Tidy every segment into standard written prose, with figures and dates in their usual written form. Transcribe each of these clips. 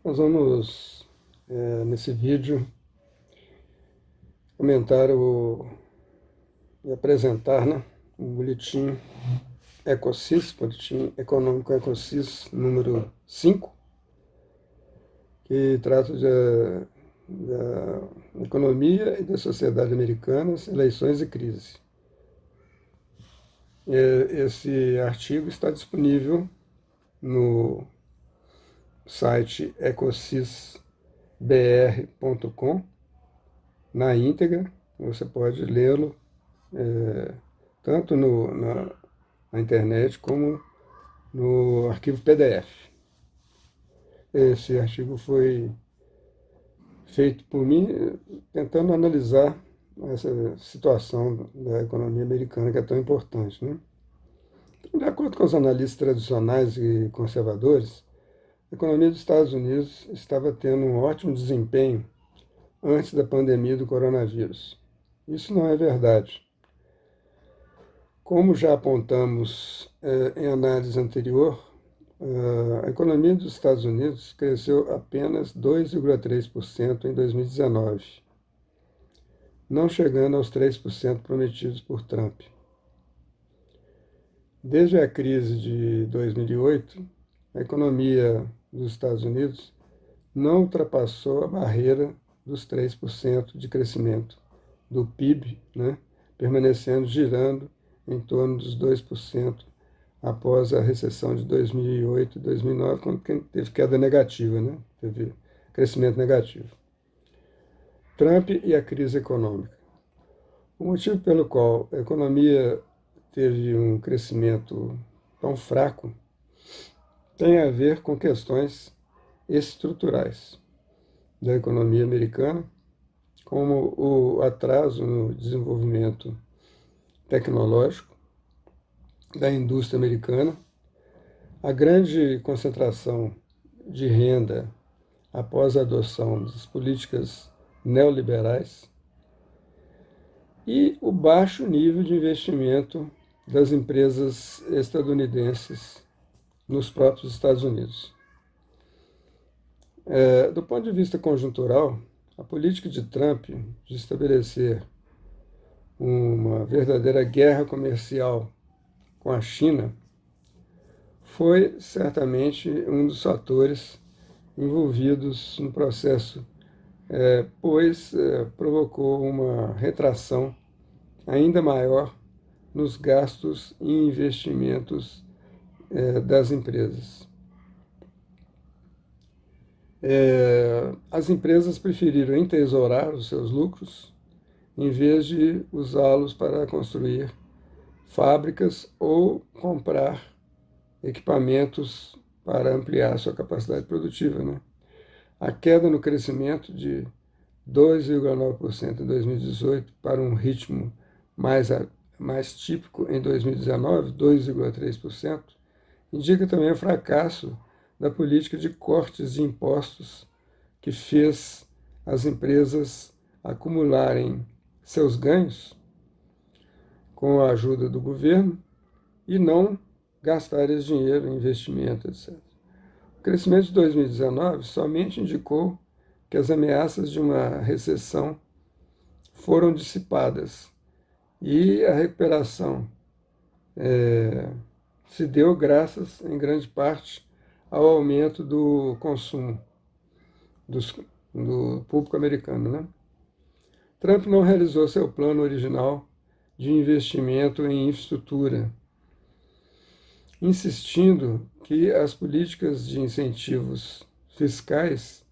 Nós vamos, nesse vídeo, comentar e apresentar, né, o boletim Ecosys, boletim econômico Ecosys número 5, que trata da economia e da sociedade americanas, eleições e crise. Esse artigo está disponível no site ecosysbr.com, na íntegra. Você pode lê-lo tanto na internet como no arquivo PDF. Esse artigo foi feito por mim tentando analisar essa situação da economia americana, que é tão importante, né? De acordo com os analistas tradicionais e conservadores, a economia dos Estados Unidos estava tendo um ótimo desempenho antes da pandemia do coronavírus. Isso não é verdade. Como já apontamos em análise anterior, a economia dos Estados Unidos cresceu apenas 2,3% em 2019, não chegando aos 3% prometidos por Trump. Desde a crise de 2008, a economia dos Estados Unidos não ultrapassou a barreira dos 3% de crescimento do PIB, né, permanecendo girando em torno dos 2% após a recessão de 2008 e 2009, quando teve queda negativa, né, teve crescimento negativo. Trump e a crise econômica. O motivo pelo qual a economia teve um crescimento tão fraco tem a ver com questões estruturais da economia americana, como o atraso no desenvolvimento tecnológico da indústria americana, a grande concentração de renda após a adoção das políticas neoliberais e o baixo nível de investimento das empresas estadunidenses nos próprios Estados Unidos. Do ponto de vista conjuntural, a política de Trump de estabelecer uma verdadeira guerra comercial com a China foi certamente um dos fatores envolvidos no processo, pois provocou uma retração ainda maior nos gastos e investimentos das empresas. As empresas preferiram entesourar os seus lucros em vez de usá-los para construir fábricas ou comprar equipamentos para ampliar sua capacidade produtiva, né? A queda no crescimento de 2,9% em 2018 para um ritmo mais típico em 2019, 2,3%, indica também o fracasso da política de cortes de impostos que fez as empresas acumularem seus ganhos com a ajuda do governo e não gastar esse dinheiro em investimento, etc. O crescimento de 2019 somente indicou que as ameaças de uma recessão foram dissipadas e a recuperação se deu graças, em grande parte, ao aumento do consumo do público americano, né? Trump não realizou seu plano original de investimento em infraestrutura, insistindo que as políticas de incentivos fiscais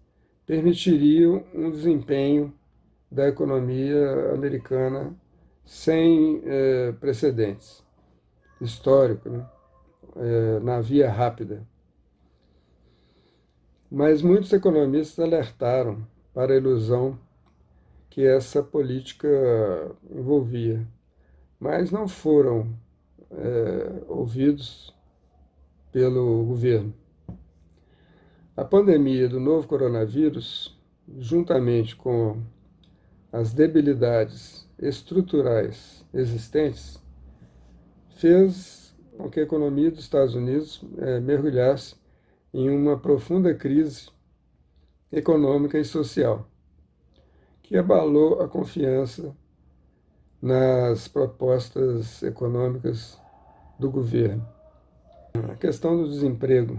permitiriam um desempenho da economia americana sem precedentes histórico, né? Na via rápida. Mas muitos economistas alertaram para a ilusão que essa política envolvia, mas não foram ouvidos pelo governo. A pandemia do novo coronavírus, juntamente com as debilidades estruturais existentes, fez com que a economia dos Estados Unidos mergulhasse em uma profunda crise econômica e social, que abalou a confiança nas propostas econômicas do governo. A questão do desemprego.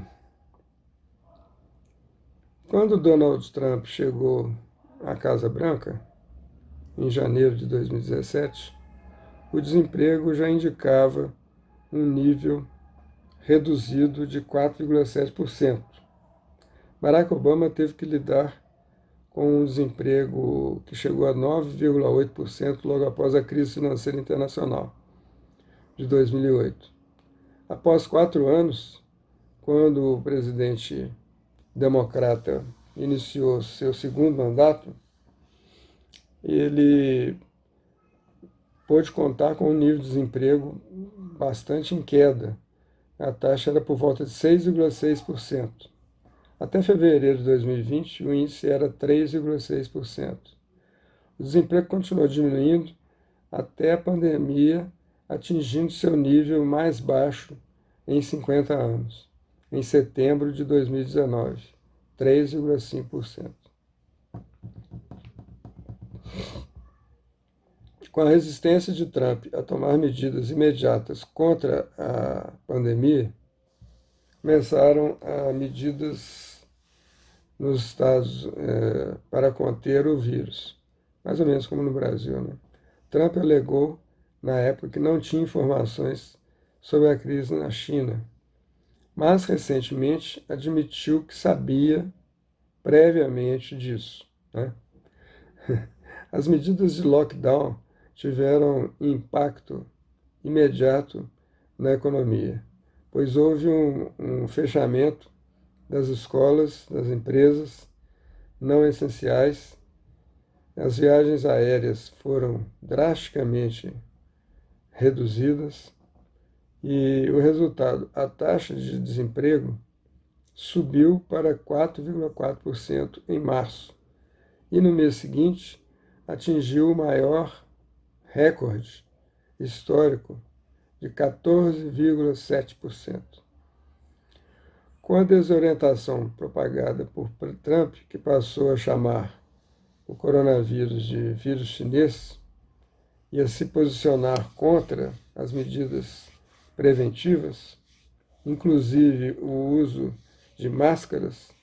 Quando Donald Trump chegou à Casa Branca, em janeiro de 2017, o desemprego já indicava um nível reduzido de 4,7%. Barack Obama teve que lidar com um desemprego que chegou a 9,8% logo após a crise financeira internacional de 2008. Após 4 anos, quando o presidente democrata iniciou seu segundo mandato, ele pôde contar com um nível de desemprego bastante em queda. A taxa era por volta de 6,6%. Até fevereiro de 2020, o índice era 3,6%. O desemprego continuou diminuindo até a pandemia, atingindo seu nível mais baixo em 50 anos, em setembro de 2019, 3,5%. Com a resistência de Trump a tomar medidas imediatas contra a pandemia, começaram a medidas nos estados para conter o vírus, mais ou menos como no Brasil, né? Trump alegou na época que não tinha informações sobre a crise na China, mas recentemente admitiu que sabia previamente disso, né? As medidas de lockdown tiveram impacto imediato na economia, pois houve um fechamento das escolas, das empresas não essenciais, as viagens aéreas foram drasticamente reduzidas e o resultado, a taxa de desemprego subiu para 4,4% em março e no mês seguinte atingiu o maior recorde histórico de 14,7%. Com a desorientação propagada por Trump, que passou a chamar o coronavírus de vírus chinês e a se posicionar contra as medidas preventivas, inclusive o uso de máscaras,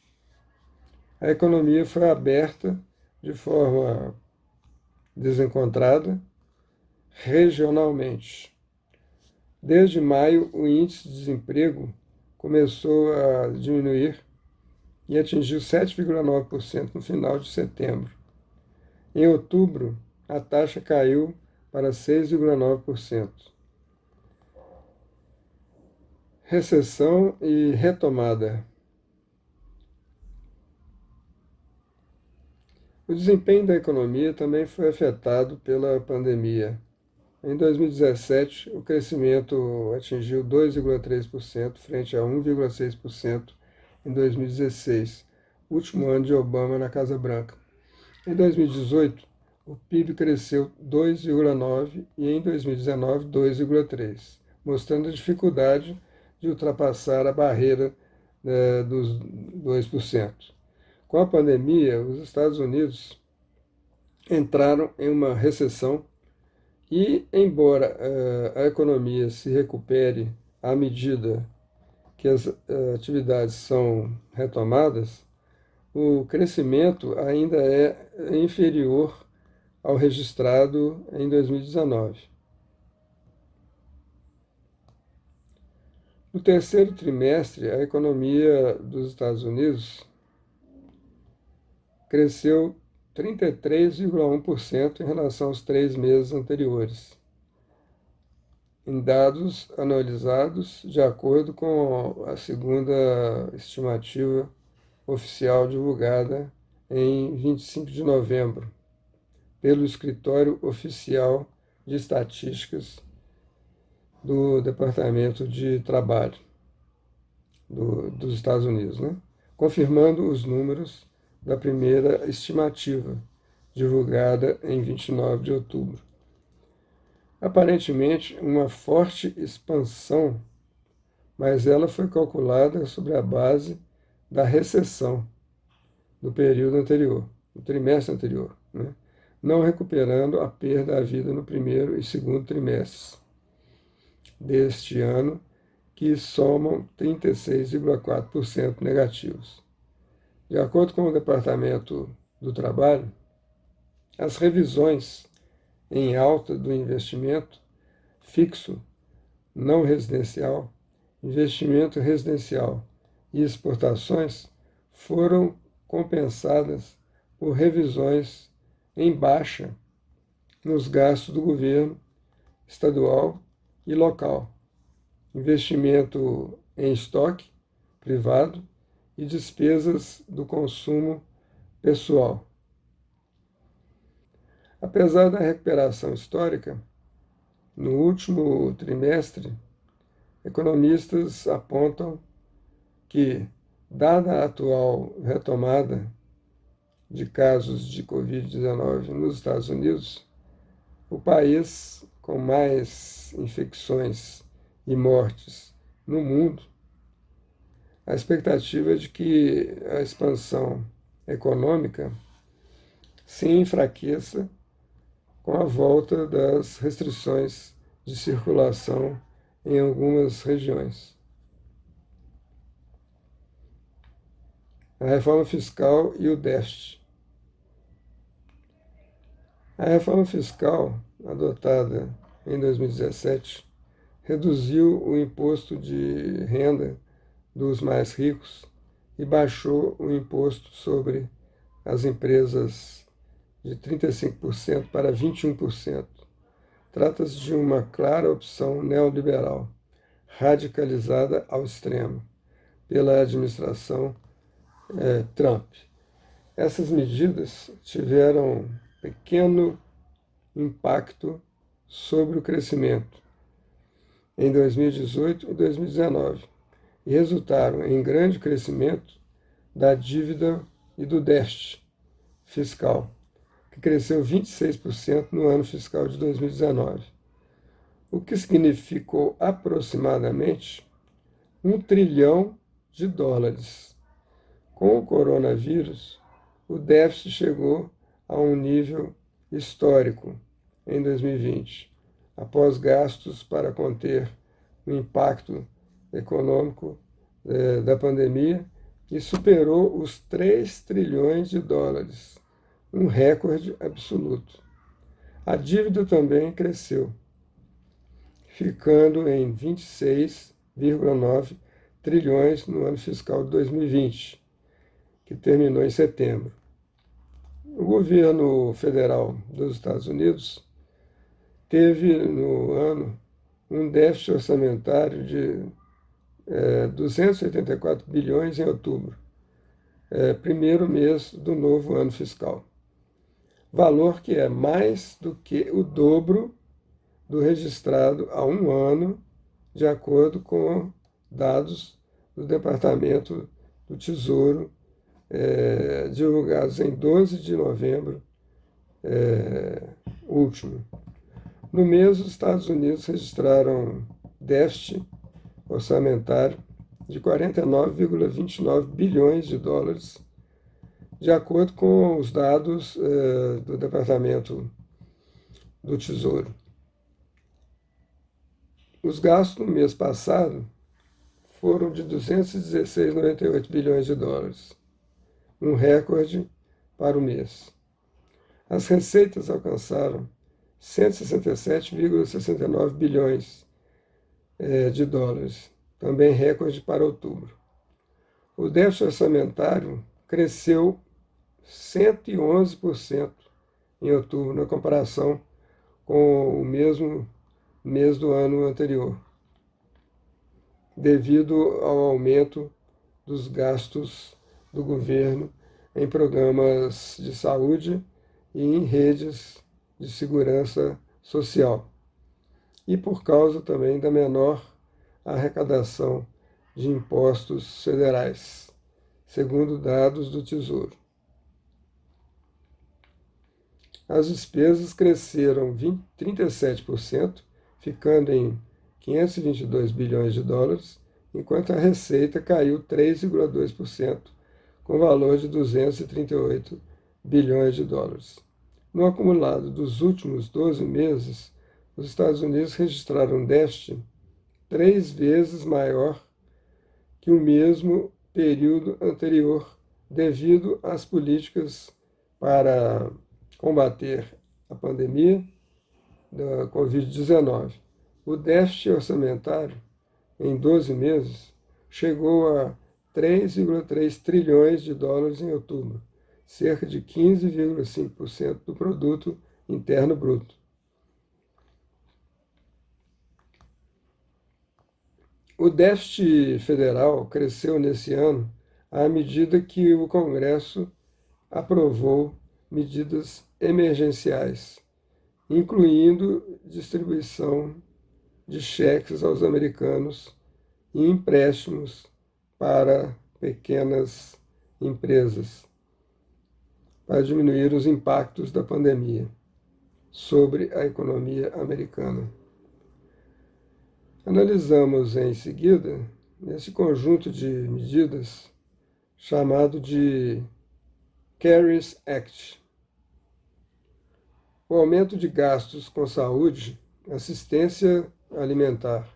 a economia foi aberta de forma desencontrada regionalmente. Desde maio, o índice de desemprego começou a diminuir e atingiu 7,9% no final de setembro. Em outubro, a taxa caiu para 6,9%. Recessão e retomada. O desempenho da economia também foi afetado pela pandemia. Em 2017, o crescimento atingiu 2,3% frente a 1,6% em 2016, último ano de Obama na Casa Branca. Em 2018, o PIB cresceu 2,9% e em 2019, 2,3%, mostrando a dificuldade de ultrapassar a barreira dos 2%. Com a pandemia, os Estados Unidos entraram em uma recessão e, embora a economia se recupere à medida que as atividades são retomadas, o crescimento ainda é inferior ao registrado em 2019. No terceiro trimestre, a economia dos Estados Unidos cresceu 33,1% em relação aos 3 meses anteriores, em dados anualizados de acordo com a segunda estimativa oficial divulgada em 25 de novembro, pelo Escritório Oficial de Estatísticas do Departamento de Trabalho dos Estados Unidos, né? Confirmando os números da primeira estimativa, divulgada em 29 de outubro. Aparentemente, uma forte expansão, mas ela foi calculada sobre a base da recessão do período anterior, do trimestre anterior, né? Não recuperando a perda havida no primeiro e segundo trimestres deste ano, que somam 36,4% negativos. De acordo com o Departamento do Trabalho, as revisões em alta do investimento fixo não residencial, investimento residencial e exportações foram compensadas por revisões em baixa nos gastos do governo estadual e local, investimento em estoque privado e despesas do consumo pessoal. Apesar da recuperação histórica, no último trimestre, economistas apontam que, dada a atual retomada de casos de Covid-19 nos Estados Unidos, o país com mais infecções e mortes no mundo, a expectativa é de que a expansão econômica se enfraqueça com a volta das restrições de circulação em algumas regiões. A reforma fiscal e o déficit. A reforma fiscal, adotada em 2017, reduziu o imposto de renda dos mais ricos e baixou o imposto sobre as empresas de 35% para 21%. Trata-se de uma clara opção neoliberal, radicalizada ao extremo pela administração Trump. Essas medidas tiveram pequeno impacto sobre o crescimento em 2018 e 2019 e resultaram em grande crescimento da dívida e do déficit fiscal, que cresceu 26% no ano fiscal de 2019, o que significou aproximadamente $1 trilhão. Com o coronavírus, o déficit chegou a um nível histórico em 2020, após gastos para conter o impacto econômico da pandemia, e superou os $3 trilhões, um recorde absoluto. A dívida também cresceu, ficando em 26,9 trilhões no ano fiscal de 2020, que terminou em setembro. O governo federal dos Estados Unidos teve no ano um déficit orçamentário de 284 bilhões em outubro, primeiro mês do novo ano fiscal. Valor que é mais do que o dobro do registrado há um ano, de acordo com dados do Departamento do Tesouro, divulgados em 12 de novembro último. No mês, os Estados Unidos registraram déficit orçamentário de 49,29 bilhões de dólares, de acordo com os dados do Departamento do Tesouro. Os gastos no mês passado foram de 216,98 bilhões de dólares, um recorde para o mês. As receitas alcançaram 167,69 bilhões de dólares, também recorde para outubro. O déficit orçamentário cresceu 111% em outubro, na comparação com o mesmo mês do ano anterior, devido ao aumento dos gastos do governo em programas de saúde e em redes de segurança social, e por causa também da menor arrecadação de impostos federais, segundo dados do Tesouro. As despesas cresceram 37%, ficando em 522 bilhões de dólares, enquanto a receita caiu 3,2%, com valor de 238 bilhões de dólares. No acumulado dos últimos 12 meses, os Estados Unidos registraram um déficit 3 vezes maior que o mesmo período anterior, devido às políticas para combater a pandemia da Covid-19. O déficit orçamentário, em 12 meses, chegou a 3,3 trilhões de dólares em outubro, cerca de 15,5% do produto interno bruto. O déficit federal cresceu nesse ano à medida que o Congresso aprovou medidas emergenciais, incluindo distribuição de cheques aos americanos e empréstimos para pequenas empresas, para diminuir os impactos da pandemia sobre a economia americana. Analisamos em seguida esse conjunto de medidas chamado de CARES Act. O aumento de gastos com saúde, assistência alimentar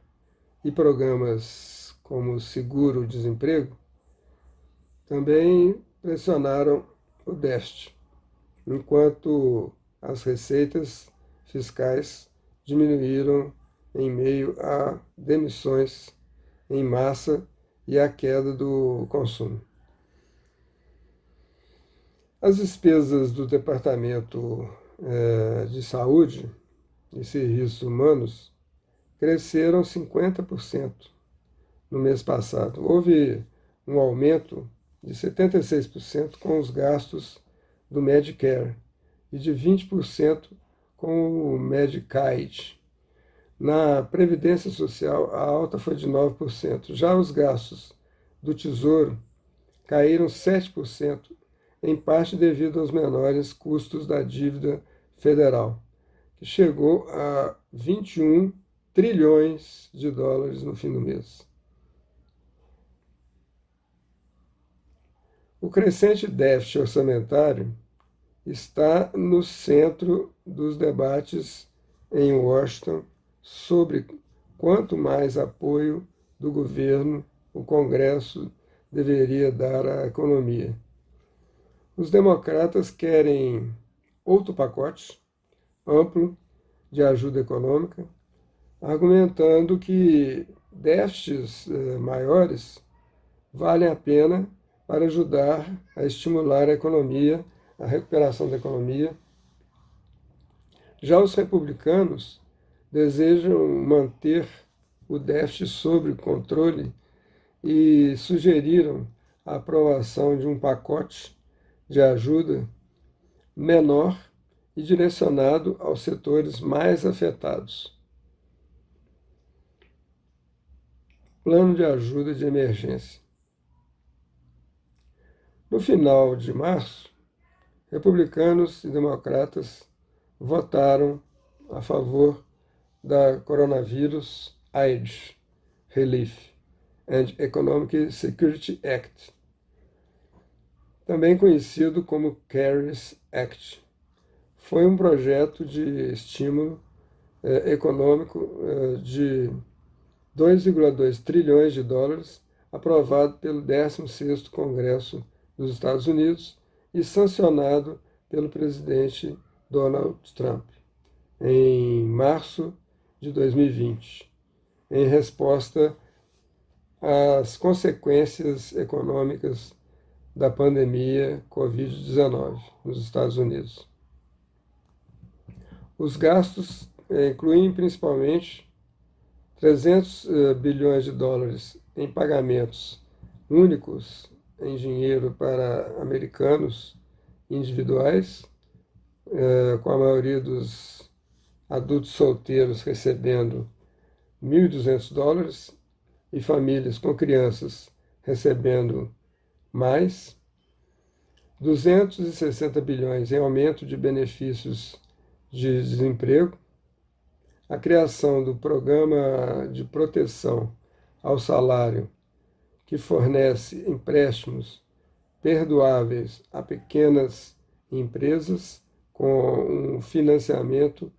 e programas como seguro-desemprego também pressionaram o déficit, enquanto as receitas fiscais diminuíram em meio a demissões em massa e a queda do consumo. As despesas do Departamento de Saúde e Serviços Humanos cresceram 50% no mês passado. Houve um aumento de 76% com os gastos do Medicare e de 20% com o Medicaid. Na Previdência Social, a alta foi de 9%. Já os gastos do Tesouro caíram 7%, em parte devido aos menores custos da dívida federal, que chegou a 21 trilhões de dólares no fim do mês. O crescente déficit orçamentário está no centro dos debates em Washington sobre quanto mais apoio do governo o Congresso deveria dar à economia. Os democratas querem outro pacote amplo de ajuda econômica, argumentando que déficits maiores valem a pena para ajudar a estimular a economia, a recuperação da economia. Já os republicanos desejam manter o déficit sob controle e sugeriram a aprovação de um pacote de ajuda menor e direcionado aos setores mais afetados. Plano de ajuda de emergência. No final de março, republicanos e democratas votaram a favor da Coronavirus Aid, Relief and Economic Security Act, também conhecido como CARES Act. Foi um projeto de estímulo econômico de 2,2 trilhões de dólares, aprovado pelo 16º Congresso dos Estados Unidos e sancionado pelo presidente Donald Trump em março de 2020, em resposta às consequências econômicas da pandemia Covid-19 nos Estados Unidos. Os gastos incluem principalmente 300 bilhões de dólares em pagamentos únicos em dinheiro para americanos individuais, com a maioria dos adultos solteiros recebendo 1.200 dólares e famílias com crianças recebendo mais, 260 bilhões em aumento de benefícios de desemprego, a criação do Programa de Proteção ao Salário, que fornece empréstimos perdoáveis a pequenas empresas com um financiamento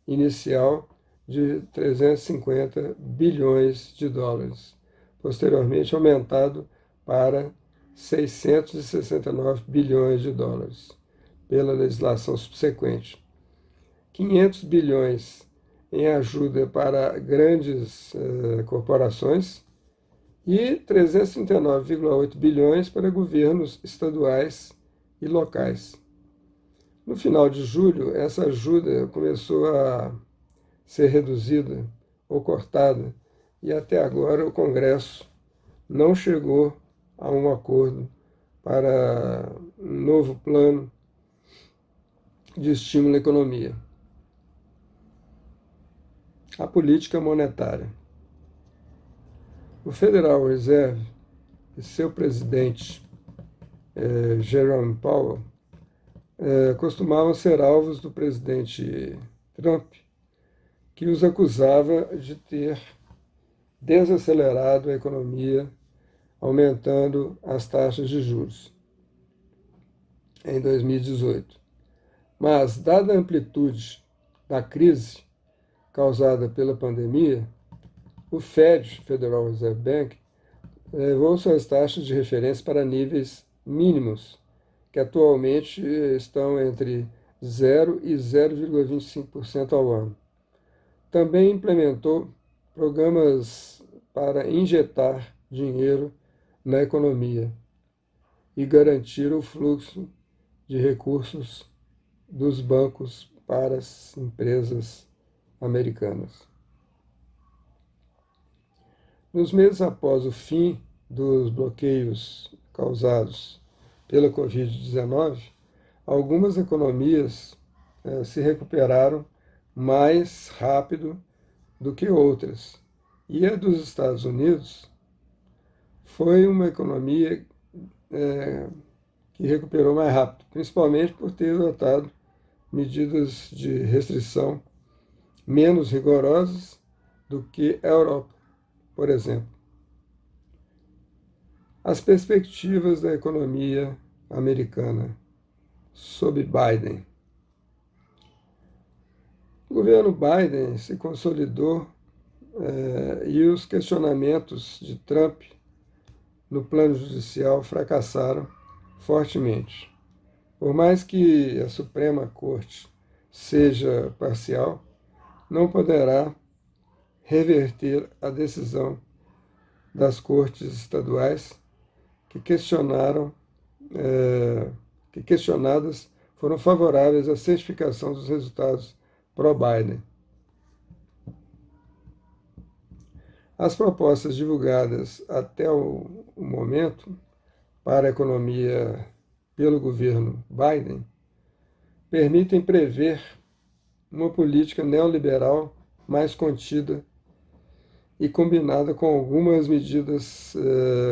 inicial de 350 bilhões de dólares, posteriormente aumentado para 669 bilhões de dólares pela legislação subsequente. 500 bilhões em ajuda para grandes corporações e 339,8 bilhões para governos estaduais e locais. No final de julho, essa ajuda começou a ser reduzida ou cortada e até agora o Congresso não chegou a um acordo para um novo plano de estímulo à economia. A política monetária. O Federal Reserve e seu presidente, Jerome Powell, costumavam ser alvos do presidente Trump, que os acusava de ter desacelerado a economia, aumentando as taxas de juros em 2018. Mas, dada a amplitude da crise causada pela pandemia, o Fed, Federal Reserve Bank, levou suas taxas de referência para níveis mínimos, que atualmente estão entre 0 e 0,25% ao ano. Também implementou programas para injetar dinheiro na economia e garantir o fluxo de recursos dos bancos para as empresas americanas. Nos meses após o fim dos bloqueios causados pela Covid-19, algumas economias se recuperaram mais rápido do que outras. E a dos Estados Unidos foi uma economia que recuperou mais rápido, principalmente por ter adotado medidas de restrição menos rigorosas do que a Europa, por exemplo. As perspectivas da economia americana sob Biden. O governo Biden se consolidou e os questionamentos de Trump no plano judicial fracassaram fortemente. Por mais que a Suprema Corte seja parcial, não poderá reverter a decisão das cortes estaduais que questionadas foram favoráveis à certificação dos resultados pró-Biden. As propostas divulgadas até o momento para a economia pelo governo Biden permitem prever uma política neoliberal mais contida e combinada com algumas medidas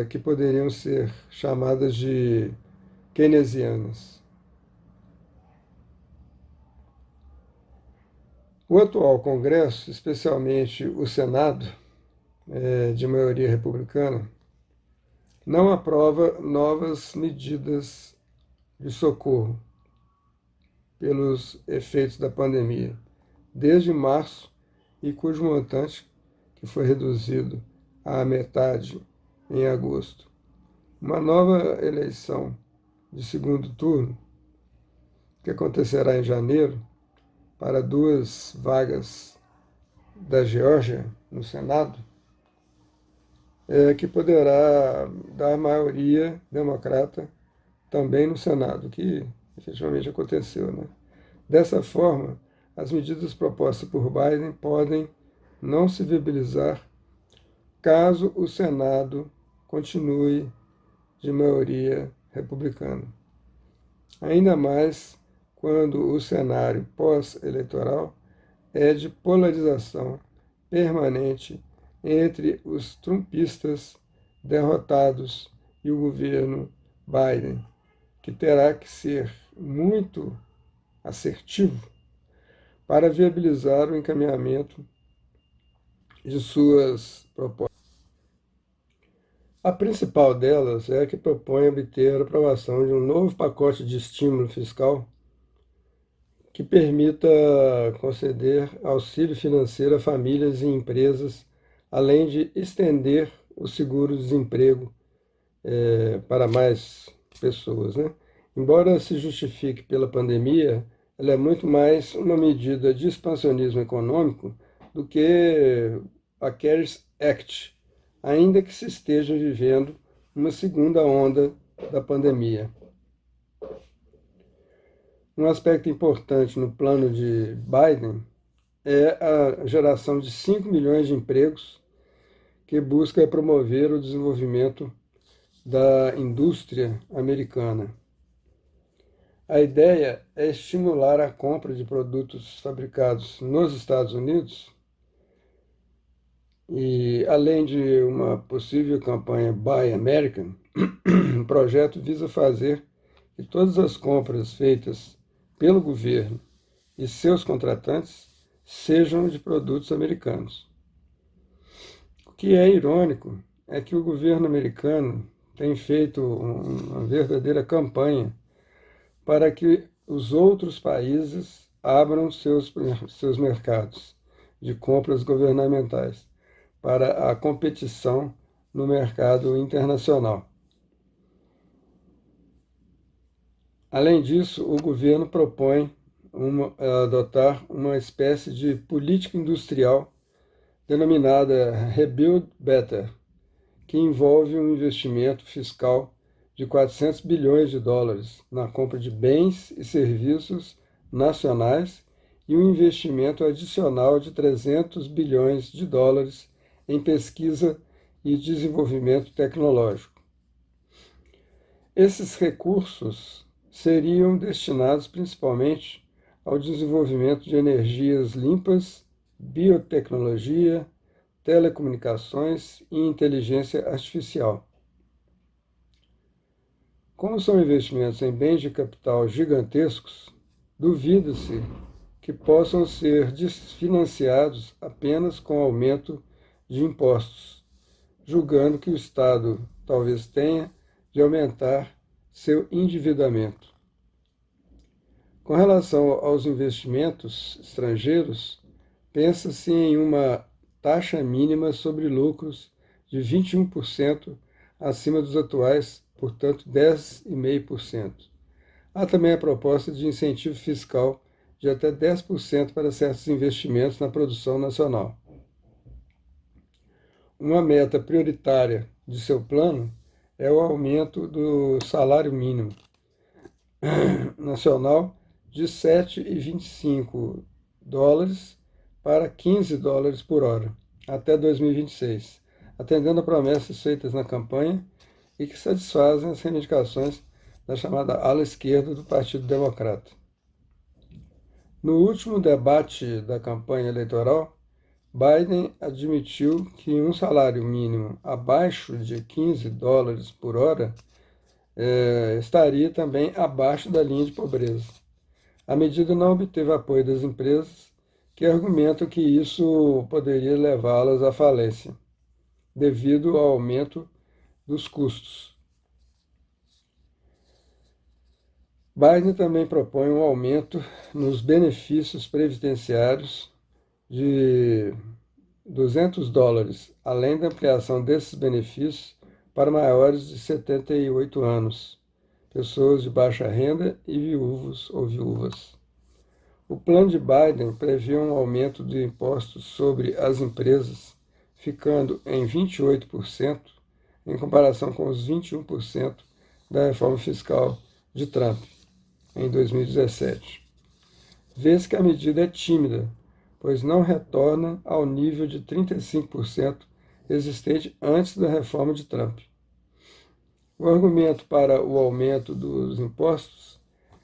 que poderiam ser chamadas de keynesianas. O atual Congresso, especialmente o Senado, de maioria republicana, não aprova novas medidas de socorro pelos efeitos da pandemia, desde março, e cujo montante que foi reduzido à metade em agosto. Uma nova eleição de segundo turno, que acontecerá em janeiro, para 2 vagas da Geórgia no Senado, que poderá dar maioria democrata também no Senado, que efetivamente aconteceu, né? Dessa forma, as medidas propostas por Biden podem não se viabilizar caso o Senado continue de maioria republicana. Ainda mais quando o cenário pós-eleitoral é de polarização permanente entre os trumpistas derrotados e o governo Biden, que terá que ser muito assertivo para viabilizar o encaminhamento de suas propostas. A principal delas é a que propõe obter a aprovação de um novo pacote de estímulo fiscal que permita conceder auxílio financeiro a famílias e empresas, além de estender o seguro-desemprego para mais pessoas, né? Embora se justifique pela pandemia, ela é muito mais uma medida de expansionismo econômico do que a CARES Act, ainda que se esteja vivendo uma segunda onda da pandemia. Um aspecto importante no plano de Biden é a geração de 5 milhões de empregos que busca promover o desenvolvimento da indústria americana. A ideia é estimular a compra de produtos fabricados nos Estados Unidos e, além de uma possível campanha Buy American, o projeto visa fazer que todas as compras feitas pelo governo e seus contratantes sejam de produtos americanos. O que é irônico é que o governo americano tem feito uma verdadeira campanha para que os outros países abram seus mercados de compras governamentais para a competição no mercado internacional. Além disso, o governo propõe adotar uma espécie de política industrial denominada Rebuild Better, que envolve um investimento fiscal de 400 bilhões de dólares na compra de bens e serviços nacionais e um investimento adicional de 300 bilhões de dólares em pesquisa e desenvolvimento tecnológico. Esses recursos seriam destinados principalmente ao desenvolvimento de energias limpas, biotecnologia, telecomunicações e inteligência artificial. Como são investimentos em bens de capital gigantescos, duvida-se que possam ser financiados apenas com aumento de impostos, julgando que o Estado talvez tenha de aumentar seu endividamento. Com relação aos investimentos estrangeiros, pensa-se em uma taxa mínima sobre lucros de 21% acima dos atuais, portanto 10,5%. Há também a proposta de incentivo fiscal de até 10% para certos investimentos na produção nacional. Uma meta prioritária de seu plano é o aumento do salário mínimo nacional de 7,25 dólares para 15 dólares por hora, até 2026, atendendo a promessas feitas na campanha e que satisfazem as reivindicações da chamada ala esquerda do Partido Democrata. No último debate da campanha eleitoral, Biden admitiu que um salário mínimo abaixo de 15 dólares por hora estaria também abaixo da linha de pobreza. A medida não obteve apoio das empresas, que argumentam que isso poderia levá-las à falência, devido ao aumento dos custos. Biden também propõe um aumento nos benefícios previdenciários de 200 dólares, além da ampliação desses benefícios para maiores de 78 anos, pessoas de baixa renda e viúvos ou viúvas. O plano de Biden prevê um aumento de impostos sobre as empresas, ficando em 28%, em comparação com os 21% da reforma fiscal de Trump, em 2017. Vê-se que a medida é tímida, pois não retorna ao nível de 35% existente antes da reforma de Trump. O argumento para o aumento dos impostos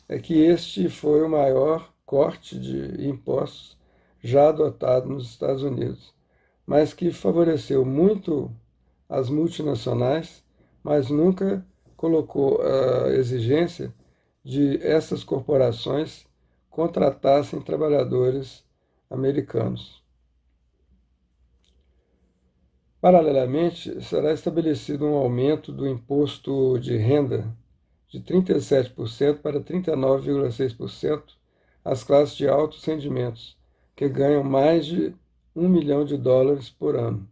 é que este foi o maior corte de impostos já adotado nos Estados Unidos, mas que favoreceu muito as multinacionais, mas nunca colocou a exigência de essas corporações contratassem trabalhadores americanos. Paralelamente, será estabelecido um aumento do imposto de renda de 37% para 39,6% às classes de altos rendimentos, que ganham mais de US$ 1 milhão por ano.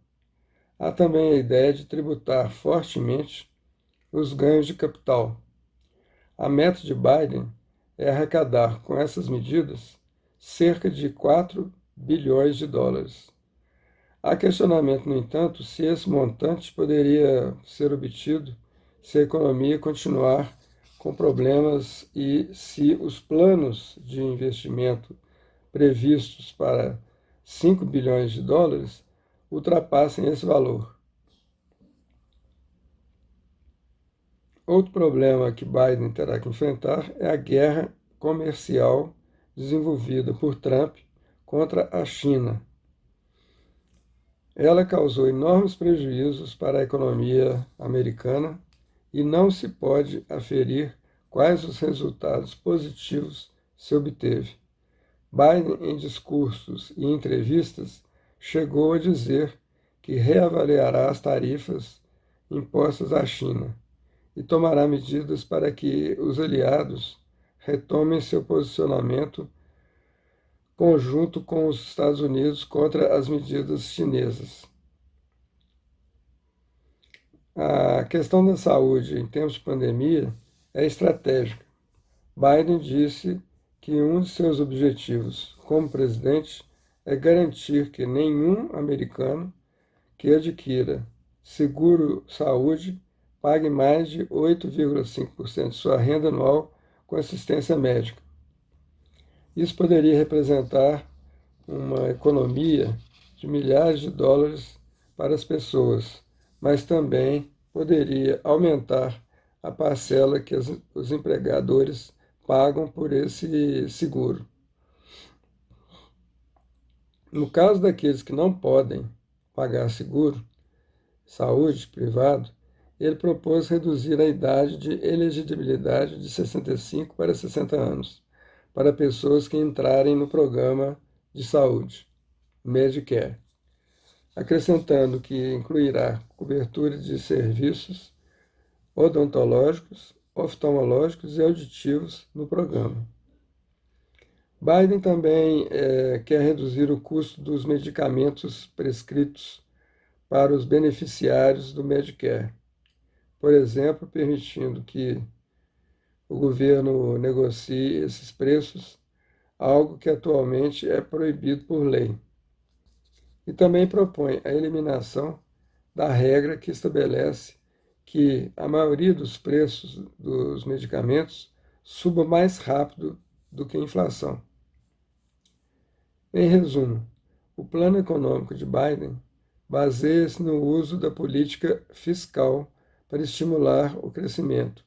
Há também a ideia de tributar fortemente os ganhos de capital. A meta de Biden é arrecadar, com essas medidas, cerca de US$ 4 bilhões. Há questionamento, no entanto, se esse montante poderia ser obtido se a economia continuar com problemas e se os planos de investimento previstos para US$ 5 bilhões ultrapassem esse valor. Outro problema que Biden terá que enfrentar é a guerra comercial desenvolvida por Trump contra a China. Ela causou enormes prejuízos para a economia americana e não se pode aferir quais os resultados positivos se obteve. Biden, em discursos e entrevistas, chegou a dizer que reavaliará as tarifas impostas à China e tomará medidas para que os aliados retomem seu posicionamento conjunto com os Estados Unidos contra as medidas chinesas. A questão da saúde em tempos de pandemia é estratégica. Biden disse que um de seus objetivos como presidente é garantir que nenhum americano que adquira seguro-saúde pague mais de 8,5% de sua renda anual com assistência médica. Isso poderia representar uma economia de milhares de dólares para as pessoas, mas também poderia aumentar a parcela que os empregadores pagam por esse seguro. No caso daqueles que não podem pagar seguro, saúde privado, ele propôs reduzir a idade de elegibilidade de 65 para 60 anos para pessoas que entrarem no programa de saúde, Medicare, acrescentando que incluirá cobertura de serviços odontológicos, oftalmológicos e auditivos no programa. Biden também quer reduzir o custo dos medicamentos prescritos para os beneficiários do Medicare, por exemplo, permitindo que o governo negocie esses preços, algo que atualmente é proibido por lei. E também propõe a eliminação da regra que estabelece que a maioria dos preços dos medicamentos suba mais rápido do que a inflação. Em resumo, o plano econômico de Biden baseia-se no uso da política fiscal para estimular o crescimento,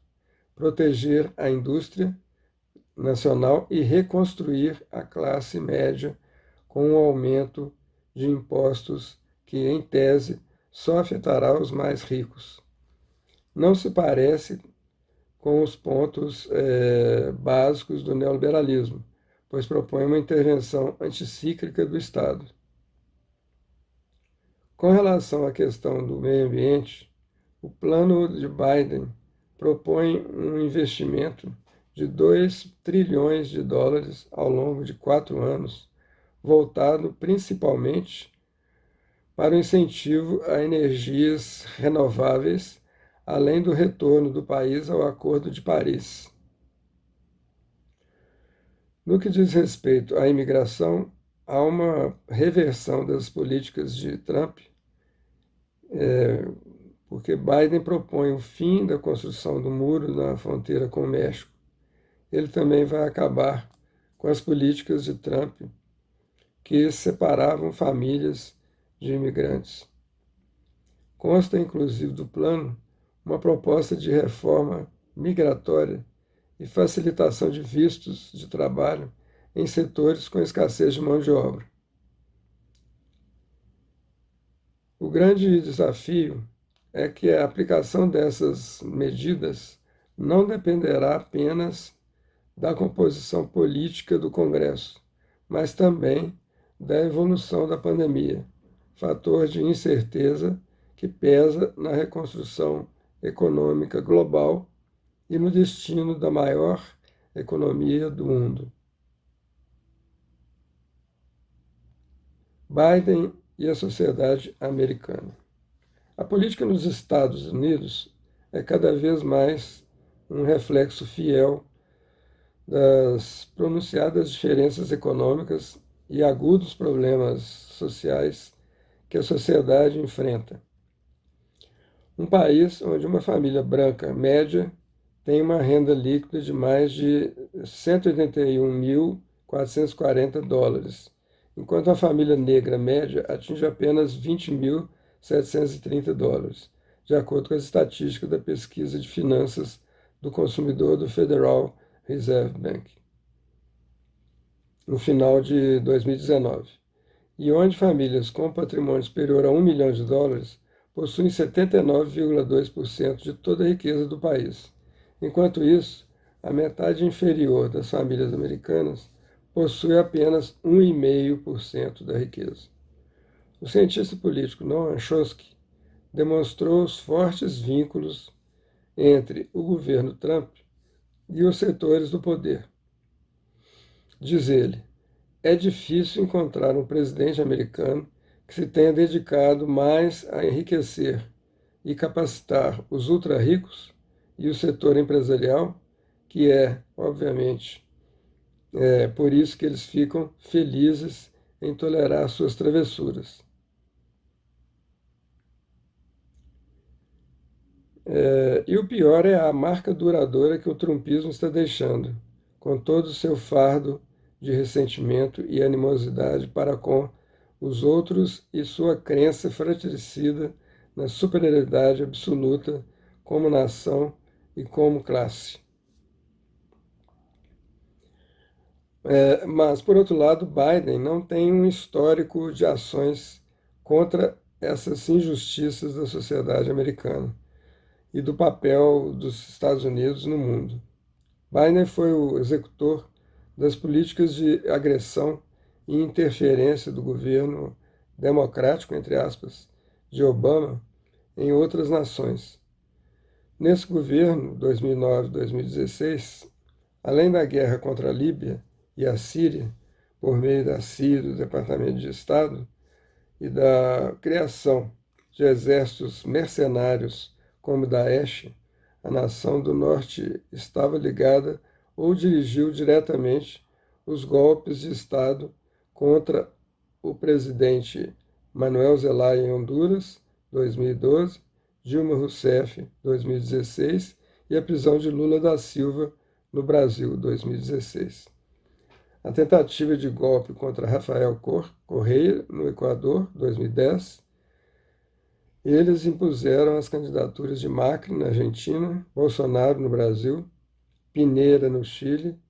proteger a indústria nacional e reconstruir a classe média com o aumento de impostos que, em tese, só afetará os mais ricos. Não se parece com os pontos básicos do neoliberalismo, pois propõe uma intervenção anticíclica do Estado. Com relação à questão do meio ambiente, o plano de Biden propõe um investimento de US$ 2 trilhões ao longo de 4 anos, voltado principalmente para o incentivo a energias renováveis, além do retorno do país ao Acordo de Paris. No que diz respeito à imigração, há uma reversão das políticas de Trump, porque Biden propõe o fim da construção do muro na fronteira com o México. Ele também vai acabar com as políticas de Trump que separavam famílias de imigrantes. Consta, inclusive, do plano uma proposta de reforma migratória e facilitação de vistos de trabalho em setores com escassez de mão de obra. O grande desafio é que a aplicação dessas medidas não dependerá apenas da composição política do Congresso, mas também da evolução da pandemia, fator de incerteza que pesa na reconstrução econômica global e no destino da maior economia do mundo. Biden e a sociedade americana. A política nos Estados Unidos é cada vez mais um reflexo fiel das pronunciadas diferenças econômicas e agudos problemas sociais que a sociedade enfrenta. Um país onde uma família branca média tem uma renda líquida de mais de 181.440 dólares, enquanto a família negra média atinge apenas 20.730 dólares, de acordo com as estatísticas da pesquisa de finanças do consumidor do Federal Reserve Bank, no final de 2019, e onde famílias com patrimônio superior a 1 milhão de dólares possuem 79,2% de toda a riqueza do país. Enquanto isso, a metade inferior das famílias americanas possui apenas 1,5% da riqueza. O cientista político Noam Chomsky demonstrou os fortes vínculos entre o governo Trump e os setores do poder. Diz ele, é difícil encontrar um presidente americano que se tenha dedicado mais a enriquecer e capacitar os ultra-ricos e o setor empresarial, que obviamente, por isso que eles ficam felizes em tolerar suas travessuras. E o pior é a marca duradoura que o trumpismo está deixando, com todo o seu fardo de ressentimento e animosidade para com os outros e sua crença fratricida na superioridade absoluta como nação e como classe. Mas, por outro lado, Biden não tem um histórico de ações contra essas injustiças da sociedade americana e do papel dos Estados Unidos no mundo. Biden foi o executor das políticas de agressão e interferência do governo democrático, entre aspas, de Obama em outras nações. Nesse governo, 2009-2016, além da guerra contra a Líbia e a Síria, por meio da CIA, do Departamento de Estado, e da criação de exércitos mercenários como Daesh, a nação do norte estava ligada ou dirigiu diretamente os golpes de Estado contra o presidente Manuel Zelaya em Honduras, 2012, Dilma Rousseff, 2016, e a prisão de Lula da Silva no Brasil, 2016. A tentativa de golpe contra Rafael Correia, no Equador, 2010. Eles impuseram as candidaturas de Macri na Argentina, Bolsonaro no Brasil, Piñera no Chile.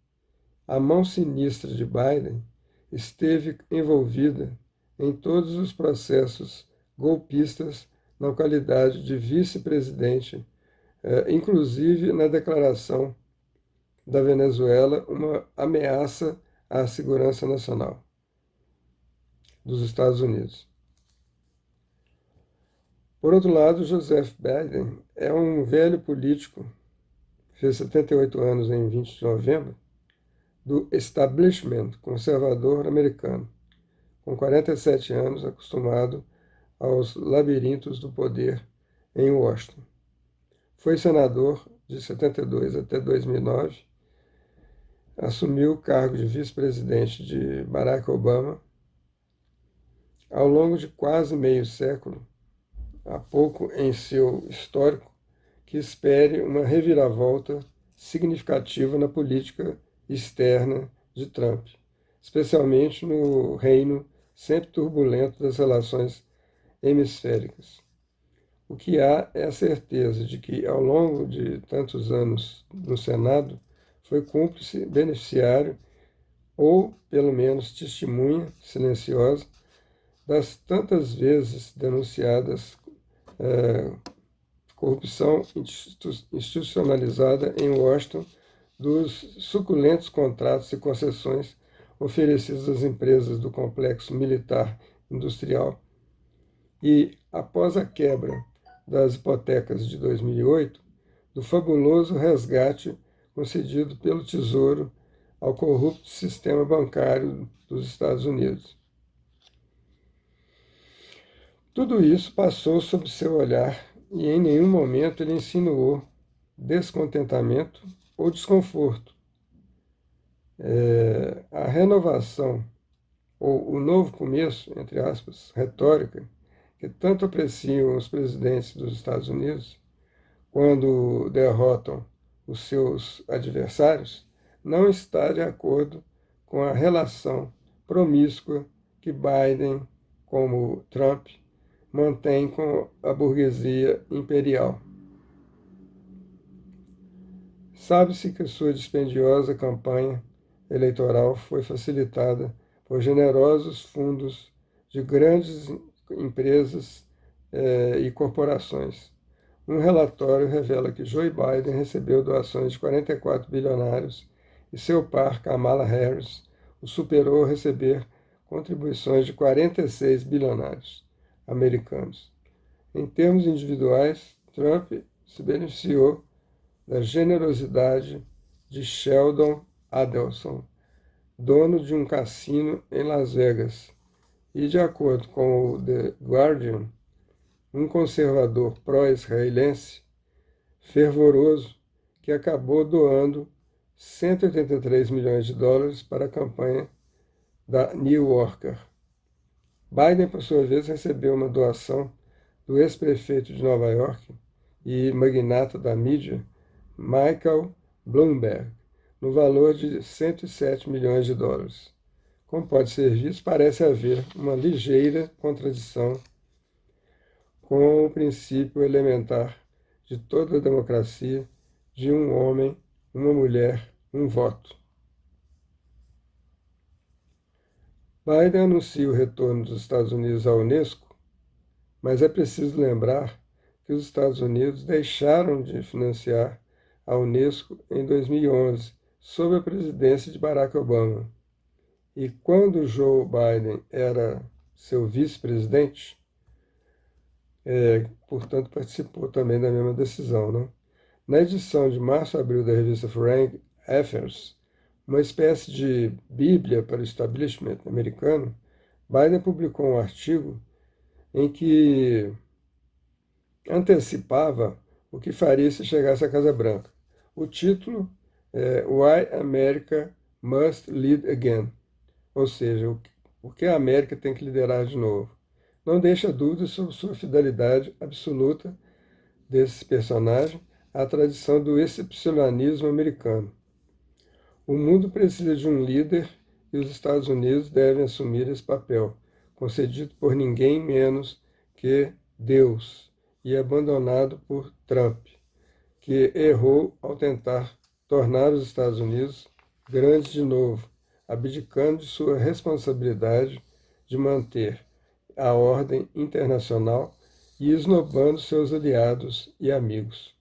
A mão sinistra de Biden esteve envolvida em todos os processos golpistas na qualidade de vice-presidente, inclusive na declaração da Venezuela uma ameaça à segurança nacional dos Estados Unidos. Por outro lado, Joseph Biden é um velho político, fez 78 anos em 20 de novembro, do establishment conservador americano, com 47 anos acostumado aos labirintos do poder em Washington. Foi senador de 72 até 2009, assumiu o cargo de vice-presidente de Barack Obama. Ao longo de quase meio século, há pouco em seu histórico que espere uma reviravolta significativa na política externa de Trump, especialmente no reino sempre turbulento das relações hemisféricas. O que há é a certeza de que, ao longo de tantos anos no Senado, foi cúmplice, beneficiário ou, pelo menos, testemunha silenciosa das tantas vezes denunciadas corrupção institucionalizada em Washington, dos suculentos contratos e concessões oferecidos às empresas do complexo militar industrial e, após a quebra das hipotecas de 2008, do fabuloso resgate concedido pelo Tesouro ao corrupto sistema bancário dos Estados Unidos. Tudo isso passou sob seu olhar e em nenhum momento ele insinuou descontentamento ou desconforto. A renovação, ou o novo começo, entre aspas, retórica, que tanto apreciam os presidentes dos Estados Unidos quando derrotam os seus adversários, não está de acordo com a relação promíscua que Biden, como Trump, mantém com a burguesia imperial. Sabe-se que sua dispendiosa campanha eleitoral foi facilitada por generosos fundos de grandes empresas e corporações. Um relatório revela que Joe Biden recebeu doações de 44 bilionários e seu par, Kamala Harris, o superou ao receber contribuições de 46 bilionários americanos. Em termos individuais, Trump se beneficiou da generosidade de Sheldon Adelson, dono de um cassino em Las Vegas, e, de acordo com o The Guardian, um conservador pró-israelense fervoroso que acabou doando 183 milhões de dólares para a campanha da New Yorker. Biden, por sua vez, recebeu uma doação do ex-prefeito de Nova York e magnata da mídia, Michael Bloomberg, no valor de 107 milhões de dólares. Como pode ser visto, parece haver uma ligeira contradição com o princípio elementar de toda a democracia de um homem, uma mulher, um voto. Biden anuncia o retorno dos Estados Unidos à Unesco, mas é preciso lembrar que os Estados Unidos deixaram de financiar a Unesco em 2011, sob a presidência de Barack Obama. E quando Joe Biden era seu vice-presidente, portanto, participou também da mesma decisão, né? Na edição de março-abril da revista Foreign Affairs, uma espécie de bíblia para o establishment americano, Biden publicou um artigo em que antecipava o que faria se chegasse à Casa Branca. O título é Why America Must Lead Again, ou seja, o que a América tem que liderar de novo. Não deixa dúvidas sobre sua fidelidade absoluta desse personagem à tradição do excepcionalismo americano. O mundo precisa de um líder e os Estados Unidos devem assumir esse papel, concedido por ninguém menos que Deus e abandonado por Trump, que errou ao tentar tornar os Estados Unidos grandes de novo, abdicando de sua responsabilidade de manter a ordem internacional e esnobando seus aliados e amigos.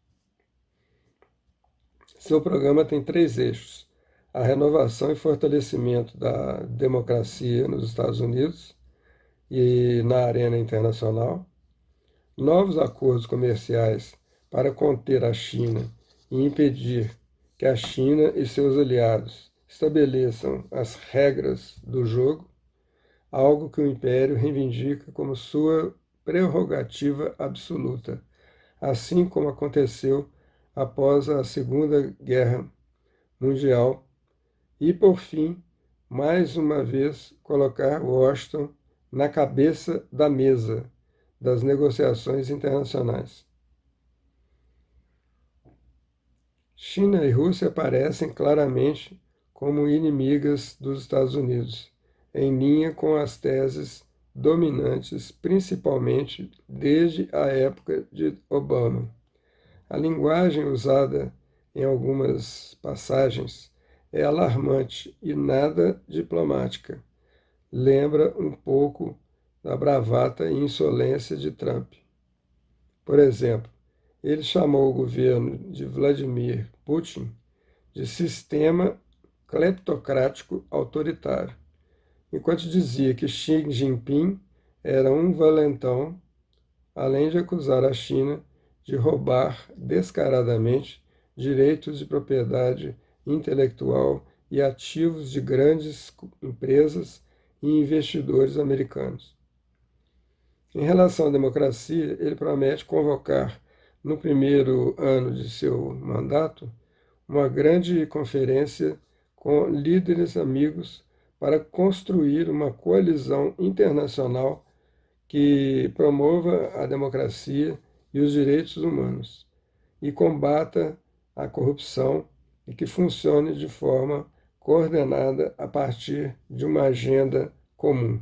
Seu programa tem 3 eixos: a renovação e fortalecimento da democracia nos Estados Unidos e na arena internacional, novos acordos comerciais para conter a China e impedir que a China e seus aliados estabeleçam as regras do jogo, algo que o Império reivindica como sua prerrogativa absoluta, assim como aconteceu após a Segunda Guerra Mundial, e, por fim, mais uma vez, colocar Washington na cabeça da mesa das negociações internacionais. China e Rússia aparecem claramente como inimigas dos Estados Unidos, em linha com as teses dominantes, principalmente desde a época de Obama. A linguagem usada em algumas passagens é alarmante e nada diplomática. Lembra um pouco da bravata e insolência de Trump. Por exemplo, ele chamou o governo de Vladimir Putin de sistema cleptocrático autoritário, enquanto dizia que Xi Jinping era um valentão além de acusar a China de roubar descaradamente direitos de propriedade intelectual e ativos de grandes empresas e investidores americanos. Em relação à democracia, ele promete convocar, no primeiro ano de seu mandato, uma grande conferência com líderes amigos para construir uma coalizão internacional que promova a democracia e os direitos humanos e combata a corrupção e que funcione de forma coordenada a partir de uma agenda comum.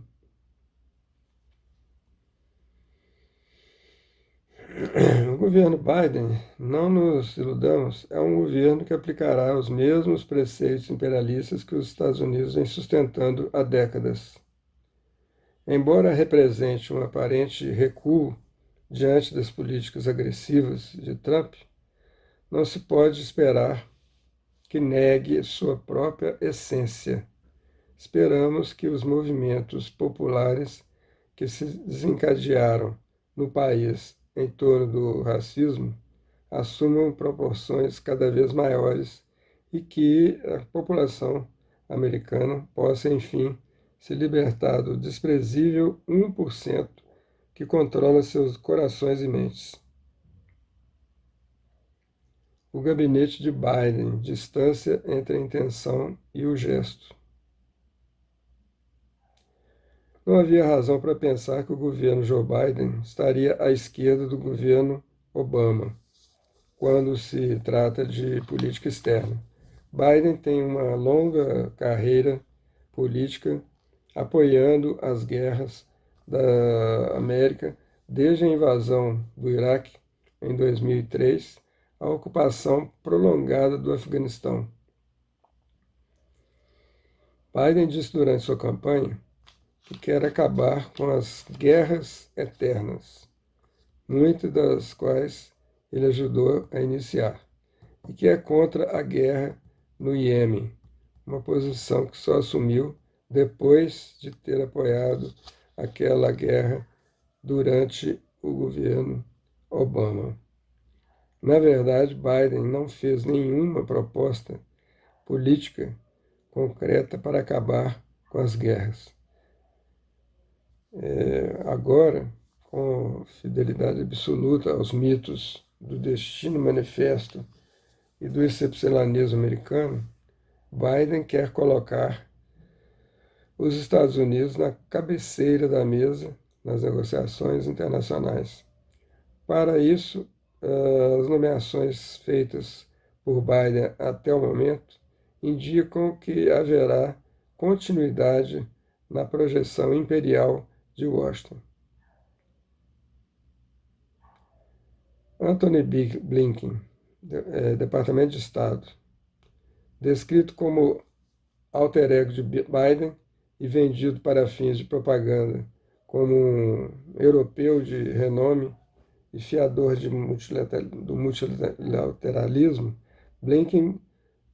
O governo Biden, não nos iludamos, é um governo que aplicará os mesmos preceitos imperialistas que os Estados Unidos vem sustentando há décadas. Embora represente um aparente recuo diante das políticas agressivas de Trump, não se pode esperar que negue sua própria essência. Esperamos que os movimentos populares que se desencadearam no país em torno do racismo assumam proporções cada vez maiores e que a população americana possa, enfim, se libertar do desprezível 1% que controla seus corações e mentes. O gabinete de Biden, distância entre a intenção e o gesto. Não havia razão para pensar que o governo Joe Biden estaria à esquerda do governo Obama, quando se trata de política externa. Biden tem uma longa carreira política apoiando as guerras da América, desde a invasão do Iraque em 2003 à ocupação prolongada do Afeganistão. Biden disse durante sua campanha que quer acabar com as guerras eternas, muitas das quais ele ajudou a iniciar, e que é contra a guerra no Iêmen, uma posição que só assumiu depois de ter apoiado aquela guerra durante o governo Obama. Na verdade, Biden não fez nenhuma proposta política concreta para acabar com as guerras. Agora, com fidelidade absoluta aos mitos do destino manifesto e do excepcionalismo americano, Biden quer colocar os Estados Unidos na cabeceira da mesa nas negociações internacionais. Para isso, as nomeações feitas por Biden até o momento indicam que haverá continuidade na projeção imperial de Washington. Antony Blinken, Departamento de Estado, descrito como alter ego de Biden e vendido para fins de propaganda como um europeu de renome e fiador do multilateralismo, Blinken,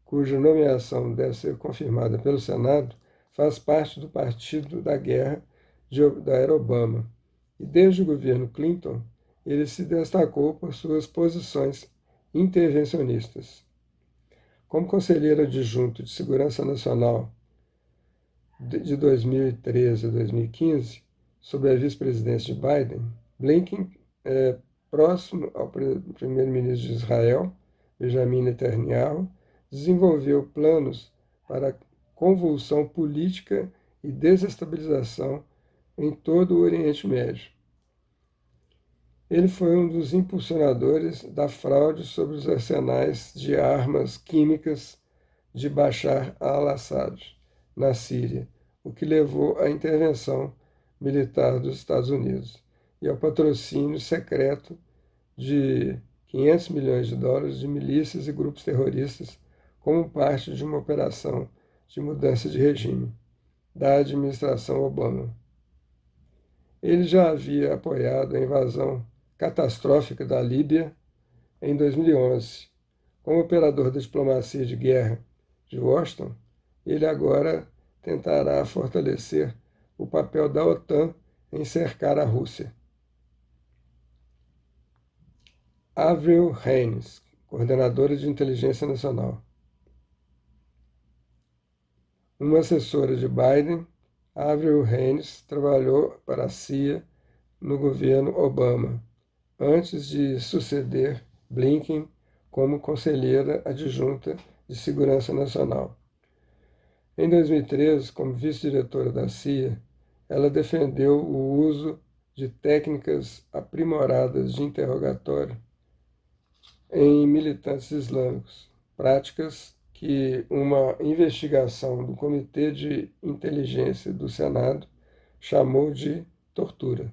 cuja nomeação deve ser confirmada pelo Senado, faz parte do Partido da Guerra da Era Obama, e desde o governo Clinton ele se destacou por suas posições intervencionistas. Como conselheiro adjunto de Segurança Nacional de 2013 a 2015, sob a vice-presidência de Biden, Blinken é próximo ao primeiro-ministro de Israel, Benjamin Netanyahu, desenvolveu planos para convulsão política e desestabilização em todo o Oriente Médio. Ele foi um dos impulsionadores da fraude sobre os arsenais de armas químicas de Bashar al-Assad na Síria, o que levou à intervenção militar dos Estados Unidos e ao patrocínio secreto de 500 milhões de dólares de milícias e grupos terroristas como parte de uma operação de mudança de regime da administração Obama. Ele já havia apoiado a invasão catastrófica da Líbia em 2011. Como operador da diplomacia de guerra de Washington, ele agora tentará fortalecer o papel da OTAN em cercar a Rússia. Avril Haines, coordenadora de inteligência nacional. Uma assessora de Biden, Avril Haines trabalhou para a CIA no governo Obama, antes de suceder Blinken como conselheira adjunta de Segurança Nacional. Em 2013, como vice-diretora da CIA, ela defendeu o uso de técnicas aprimoradas de interrogatório em militantes islâmicos, práticas que uma investigação do Comitê de Inteligência do Senado chamou de tortura.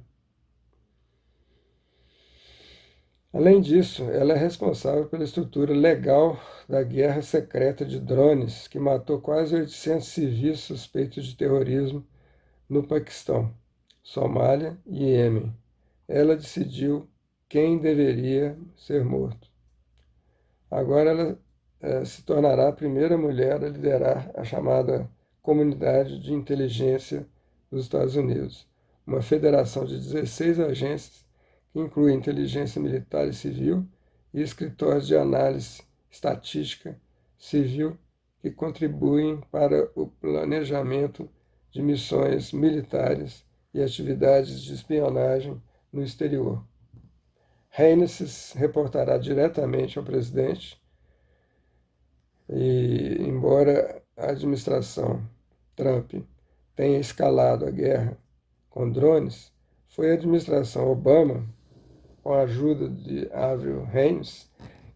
Além disso, ela é responsável pela estrutura legal da guerra secreta de drones, que matou quase 800 civis suspeitos de terrorismo no Paquistão, Somália e Iêmen. Ela decidiu quem deveria ser morto. Agora ela se tornará a primeira mulher a liderar a chamada Comunidade de Inteligência dos Estados Unidos, uma federação de 16 agências que inclui inteligência militar e civil e escritórios de análise estatística civil que contribuem para o planejamento de missões militares e atividades de espionagem no exterior. Haines reportará diretamente ao presidente e, embora a administração Trump tenha escalado a guerra com drones, foi a administração Obama, com a ajuda de Avril Haines,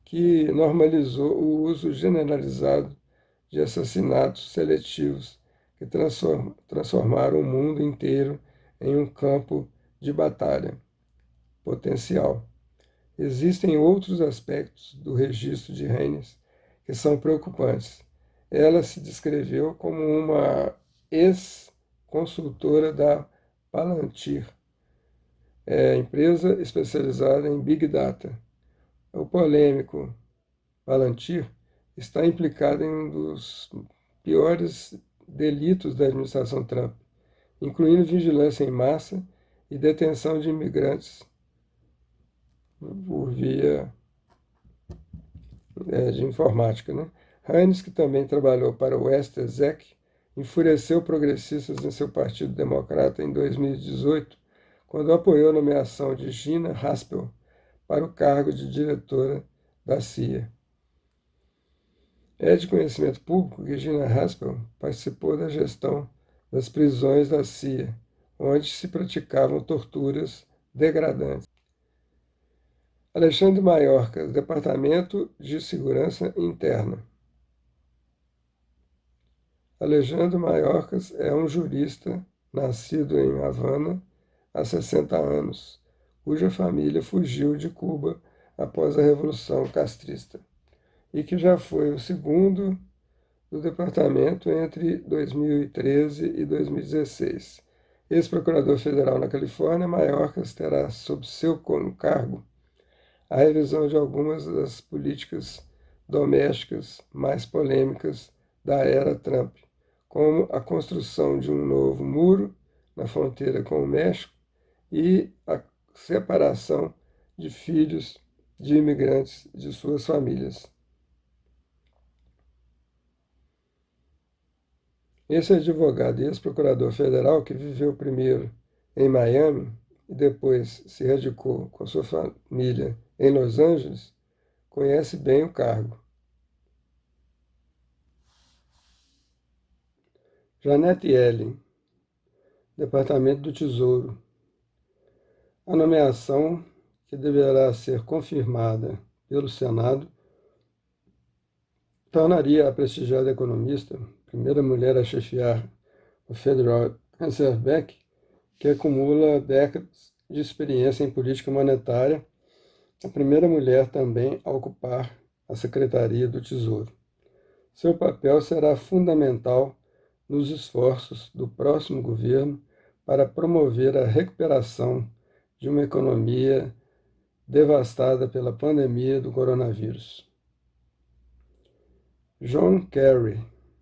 que normalizou o uso generalizado de assassinatos seletivos que transformaram o mundo inteiro em um campo de batalha potencial. Existem outros aspectos do registro de Haines que são preocupantes. Ela se descreveu como uma ex-consultora da Palantir, empresa especializada em Big Data. O polêmico Palantir está implicado em um dos piores delitos da administração Trump, incluindo vigilância em massa e detenção de imigrantes por via de informática, né? Haines, que também trabalhou para o West Exec, enfureceu progressistas em seu Partido Democrata em 2018, quando apoiou a nomeação de Gina Haspel para o cargo de diretora da CIA. É de conhecimento público que Gina Haspel participou da gestão das prisões da CIA, onde se praticavam torturas degradantes. Alexandre Mayorkas, Departamento de Segurança Interna. Alexandre Mayorkas é um jurista nascido em Havana há 60 anos, cuja família fugiu de Cuba após a Revolução Castrista e que já foi o segundo do departamento entre 2013 e 2016. Ex-procurador federal na Califórnia, Mayorkas terá sob seu cargo a revisão de algumas das políticas domésticas mais polêmicas da era Trump, como a construção de um novo muro na fronteira com o México e a separação de filhos de imigrantes de suas famílias. Esse advogado e ex-procurador federal, que viveu primeiro em Miami e depois se radicou com sua família em Los Angeles, conhece bem o cargo. Janet Yellen, Departamento do Tesouro. A nomeação, que deverá ser confirmada pelo Senado, tornaria a prestigiada economista, primeira mulher a chefiar o Federal Reserve Bank, que acumula décadas de experiência em política monetária, a primeira mulher também a ocupar a Secretaria do Tesouro. Seu papel será fundamental nos esforços do próximo governo para promover a recuperação de uma economia devastada pela pandemia do coronavírus. John Kerry,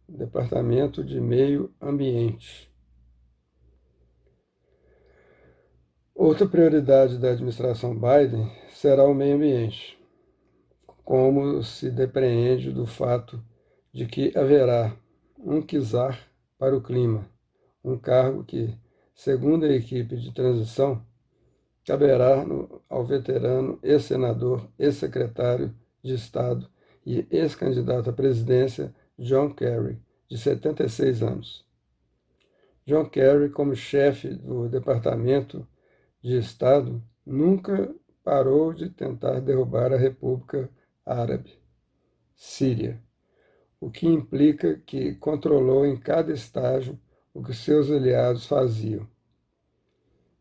Departamento de Meio Ambiente. Outra prioridade da administração Biden será o meio ambiente, como se depreende do fato de que haverá um czar para o clima, um cargo que, segundo a equipe de transição, caberá ao veterano ex-senador, ex-secretário de Estado e ex-candidato à presidência John Kerry, de 76 anos. John Kerry, como chefe do Departamento de Estado, nunca parou de tentar derrubar a República Árabe Síria, o que implica que controlou em cada estágio o que seus aliados faziam.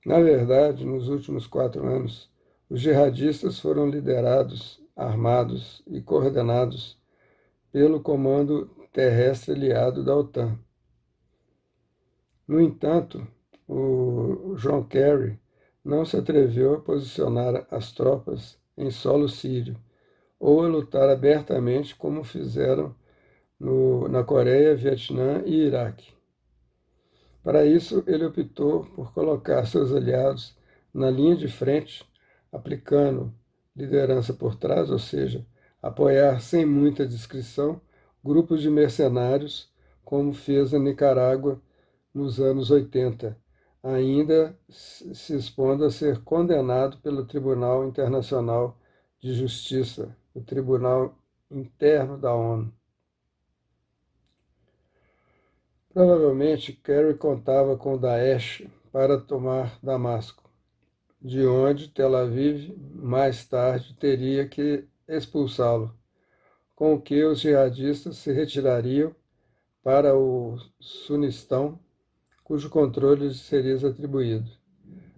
Na verdade, nos últimos 4 anos, os jihadistas foram liderados, armados e coordenados pelo Comando Terrestre Aliado da OTAN. No entanto, o John Kerry não se atreveu a posicionar as tropas em solo sírio ou a lutar abertamente como fizeram na Coreia, Vietnã e Iraque. Para isso, ele optou por colocar seus aliados na linha de frente, aplicando liderança por trás, ou seja, apoiar sem muita discrição grupos de mercenários, como fez na Nicarágua nos anos 80, ainda se expondo a ser condenado pelo Tribunal Internacional de Justiça, o Tribunal Interno da ONU. Provavelmente, Kerry contava com Daesh para tomar Damasco, de onde Tel Aviv mais tarde teria que expulsá-lo, com o que os jihadistas se retirariam para o Sunistão, cujo controle lhes seria atribuído.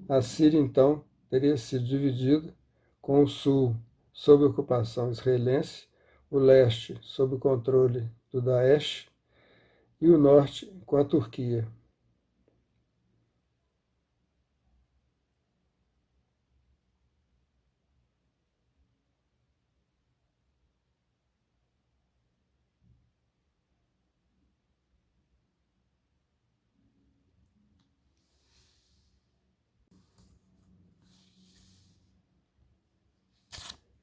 A Síria, então, teria sido dividida, com o sul sob ocupação israelense, o leste sob o controle do Daesh e o norte com a Turquia.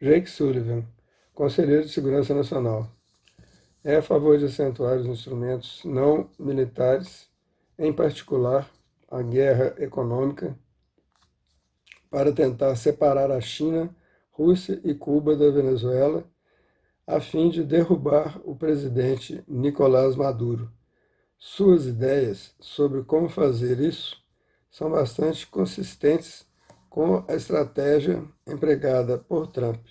Jake Sullivan, Conselheiro de Segurança Nacional, é a favor de acentuar os instrumentos não militares, em particular a guerra econômica, para tentar separar a China, Rússia e Cuba da Venezuela, a fim de derrubar o presidente Nicolás Maduro. Suas ideias sobre como fazer isso são bastante consistentes com a estratégia empregada por Trump.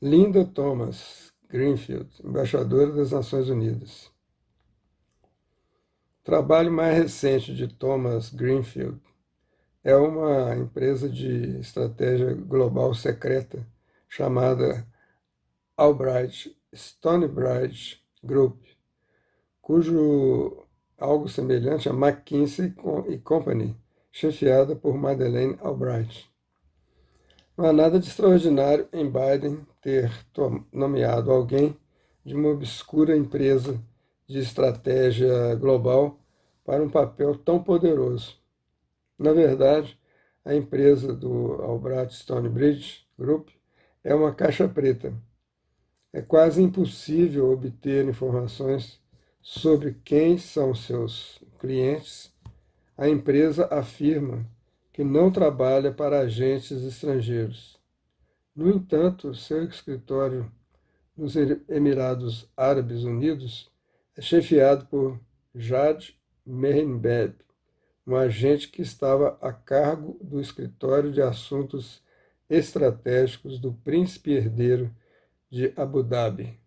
Linda Thomas Greenfield, embaixadora das Nações Unidas. O trabalho mais recente de Thomas Greenfield é uma empresa de estratégia global secreta chamada Albright Stonebridge Group, cujo algo semelhante a McKinsey Company, chefiada por Madeleine Albright. Não há nada de extraordinário em Biden ter nomeado alguém de uma obscura empresa de estratégia global para um papel tão poderoso. Na verdade, a empresa do Albright Stonebridge Group é uma caixa preta. É quase impossível obter informações sobre quem são seus clientes. A empresa afirma que não trabalha para agentes estrangeiros. No entanto, seu escritório nos Emirados Árabes Unidos é chefiado por Jad Mehbeb, um agente que estava a cargo do escritório de assuntos estratégicos do príncipe herdeiro de Abu Dhabi.